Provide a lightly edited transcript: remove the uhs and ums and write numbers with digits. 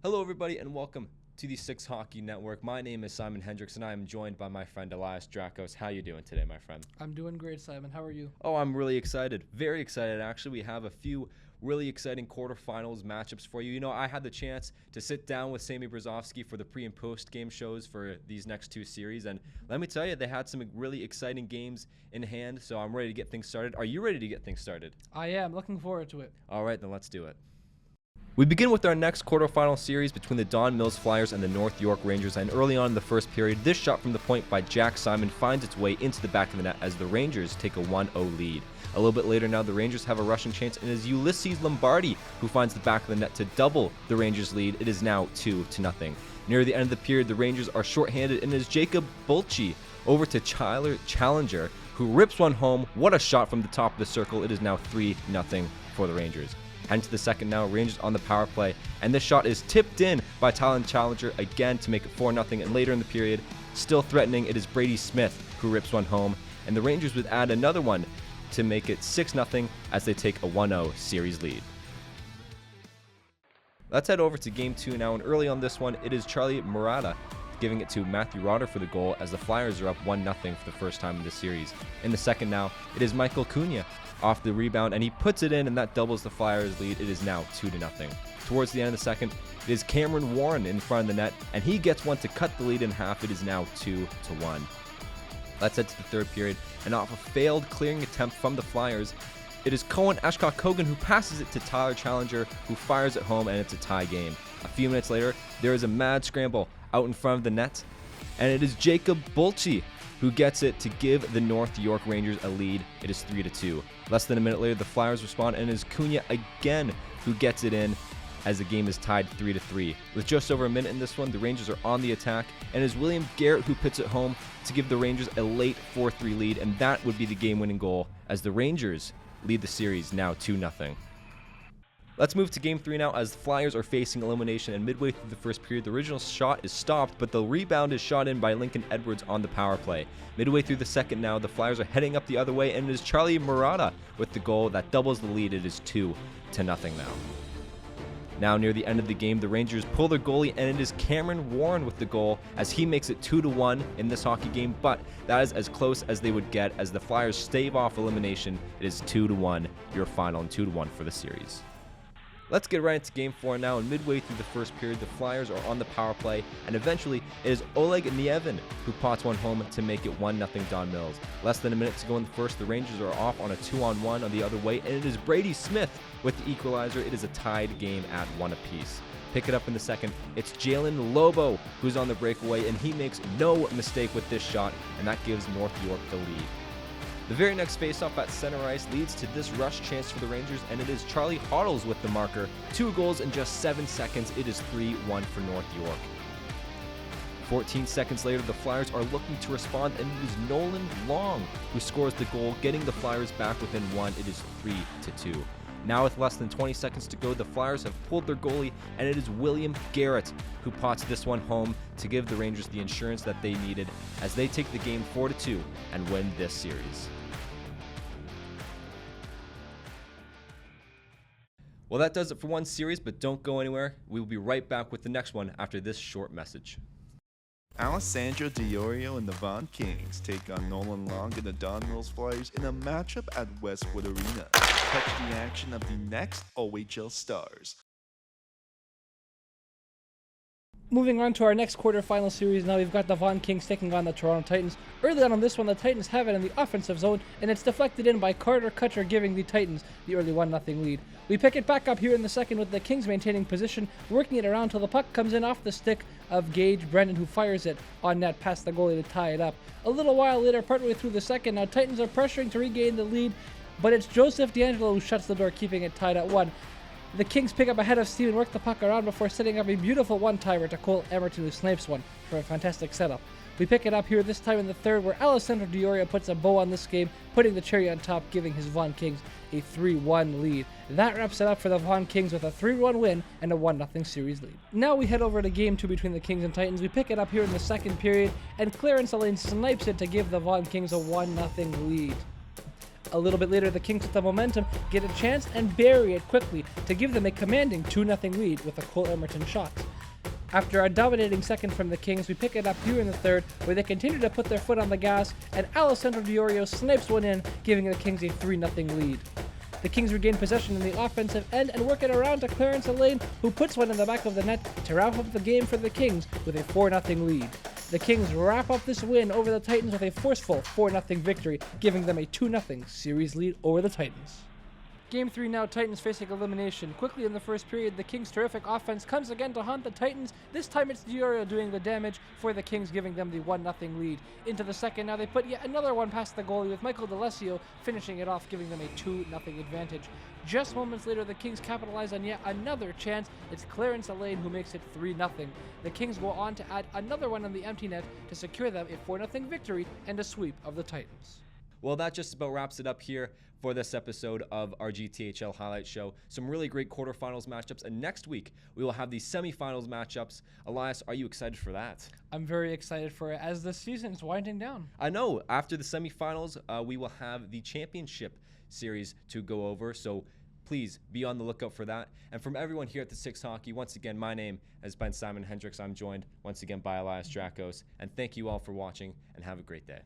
Hello, everybody, and welcome to the Six Hockey Network. My name is Simon Hendricks, and I am joined by my friend Elias Drakos. How you doing today, my friend? I'm doing great, Simon. How are you? Oh, I'm really excited. Very excited, actually. We have a few really exciting quarterfinals matchups for you. You know, I had the chance to sit down with Sammy Brzozowski for the pre- and post-game shows for these next two series, and let me tell you, they had some really exciting games in hand, so I'm ready to get things started. Are you ready to get things started? I am. Looking forward to it. All right, then let's do it. We begin with our next quarterfinal series between the Don Mills Flyers and the North York Rangers, and early on in the first period, this shot from the point by Jack Simon finds its way into the back of the net as the Rangers take a 1-0 lead. A little bit later now, the Rangers have a rushing chance, and it is Ulysses Lombardi who finds the back of the net to double the Rangers' lead. It is now 2-0. Near the end of the period, the Rangers are shorthanded, and it is Jacob Bulchi over to Challenger, who rips one home. What a shot from the top of the circle. It is now 3-0 for the Rangers. Heading to the second now, Rangers on the power play, and this shot is tipped in by Tyler Challenger again to make it 4-0, and later in the period, still threatening, it is Brady Smith who rips one home, and the Rangers would add another one to make it 6-0 as they take a 1-0 series lead. Let's head over to game 2 now, and early on this one, it is Charlie Murata giving it to Matthew Rotter for the goal as the Flyers are up 1-0 for the first time in this series. In the second now, it is Michael Cunha off the rebound, and he puts it in, and that doubles the Flyers' lead. It is now 2-0. Towards the end of the second, it is Cameron Warren in front of the net, and he gets one to cut the lead in half. It is now 2-1. Let's head to the third period, and off a failed clearing attempt from the Flyers, it is Cohen Ashcott-Kogan who passes it to Tyler Challenger, who fires it home, and it's a tie game. A few minutes later, there is a mad scramble out in front of the net, and it is Jacob Bulchi who gets it to give the North York Rangers a lead. It is 3-2. Less than a minute later, the Flyers respond, and it is Cunha again who gets it in as the game is tied 3-3. With just over a minute in this one, the Rangers are on the attack, and it is William Garrett who puts it home to give the Rangers a late 4-3 lead, and that would be the game-winning goal as the Rangers lead the series now 2-0. Let's move to game 3 now as the Flyers are facing elimination, and midway through the first period, the original shot is stopped, but the rebound is shot in by Lincoln Edwards on the power play. Midway through the second now, the Flyers are heading up the other way, and it is Charlie Murata with the goal that doubles the lead. It is 2-0 now. Now near the end of the game, the Rangers pull their goalie, and it is Cameron Warren with the goal as he makes it 2-1 in this hockey game, but that is as close as they would get as the Flyers stave off elimination. It is 2-1, your final, and 2-1 for the series. Let's get right into game 4 now, and midway through the first period, the Flyers are on the power play, and eventually it is Oleg Nievin who pots one home to make it 1-0 Don Mills. Less than a minute to go in the first, the Rangers are off on a 2-on-1 on the other way, and it is Brady Smith with the equalizer. It is a tied game at 1 apiece. Pick it up in the second, it's Jalen Lobo who's on the breakaway, and he makes no mistake with this shot, and that gives North York the lead. The very next faceoff at center ice leads to this rush chance for the Rangers, and it is Charlie Hoddles with the marker. 2 goals in just 7 seconds. It is 3-1 for North York. 14 seconds later, the Flyers are looking to respond, and it is Nolan Long who scores the goal, getting the Flyers back within 1. It is 3-2. Now with less than 20 seconds to go, the Flyers have pulled their goalie, and it is William Garrett who pots this one home to give the Rangers the insurance that they needed as they take the game 4-2 and win this series. Well, that does it for one series, but don't go anywhere. We will be right back with the next one after this short message. Alessandro Diorio and the Von Kings take on Nolan Long and the Don Mills Flyers in a matchup at Westwood Arena. Catch the action of the next OHL Stars. Moving on to our next quarterfinal series now, we've got the Von Kings taking on the Toronto Titans. Early on this one, the Titans have it in the offensive zone, and it's deflected in by Carter Kutcher, giving the Titans the early 1-0 lead. We pick it back up here in the second with the Kings maintaining position, working it around till the puck comes in off the stick of Gage Brendan, who fires it on net past the goalie to tie it up. A little while later, partway through the second, now Titans are pressuring to regain the lead, but it's Joseph D'Angelo who shuts the door, keeping it tied at 1. The Kings pick up ahead of Steve and work the puck around before setting up a beautiful one-timer to Cole Emerton, who snipes one for a fantastic setup. We pick it up here this time in the third, where Alessandro Diorio puts a bow on this game, putting the cherry on top, giving his Von Kings a 3-1 lead. That wraps it up for the Von Kings with a 3-1 win and a 1-0 series lead. Now we head over to game 2 between the Kings and Titans. We pick it up here in the second period, and Clarence Elaine snipes it to give the Von Kings a 1-0 lead. A little bit later, the Kings with the momentum get a chance and bury it quickly to give them a commanding 2-0 lead with a Cole Emerton shot. After a dominating second from the Kings, we pick it up here in the third, where they continue to put their foot on the gas, and Alessandro Di Iorio snipes one in, giving the Kings a 3-0 lead. The Kings regain possession in the offensive end and work it around to Clarence Elaine, who puts one in the back of the net to wrap up the game for the Kings with a 4-0 lead. The Kings wrap up this win over the Titans with a forceful 4-0 victory, giving them a 2-0 series lead over the Titans. Game 3 now, Titans facing elimination. Quickly in the first period, the Kings' terrific offense comes again to haunt the Titans. This time it's Di Iorio doing the damage for the Kings, giving them the 1-0 lead. Into the second now, they put yet another one past the goalie with Michael D'Alessio finishing it off, giving them a 2-0 advantage. Just moments later, the Kings capitalize on yet another chance. It's Clarence Elaine who makes it 3-0. The Kings go on to add another one on the empty net to secure them a 4-0 victory and a sweep of the Titans. Well, that just about wraps it up here for this episode of our GTHL Highlight Show. Some really great quarterfinals matchups, and next week we will have the semifinals matchups. Elias, are you excited for that? I'm very excited for it as the season is winding down. I know. After the semifinals, we will have the championship series to go over, so please be on the lookout for that. And from everyone here at the Six Hockey, once again, my name has been Simon Hendricks. I'm joined once again by Elias Drakos, and thank you all for watching, and have a great day.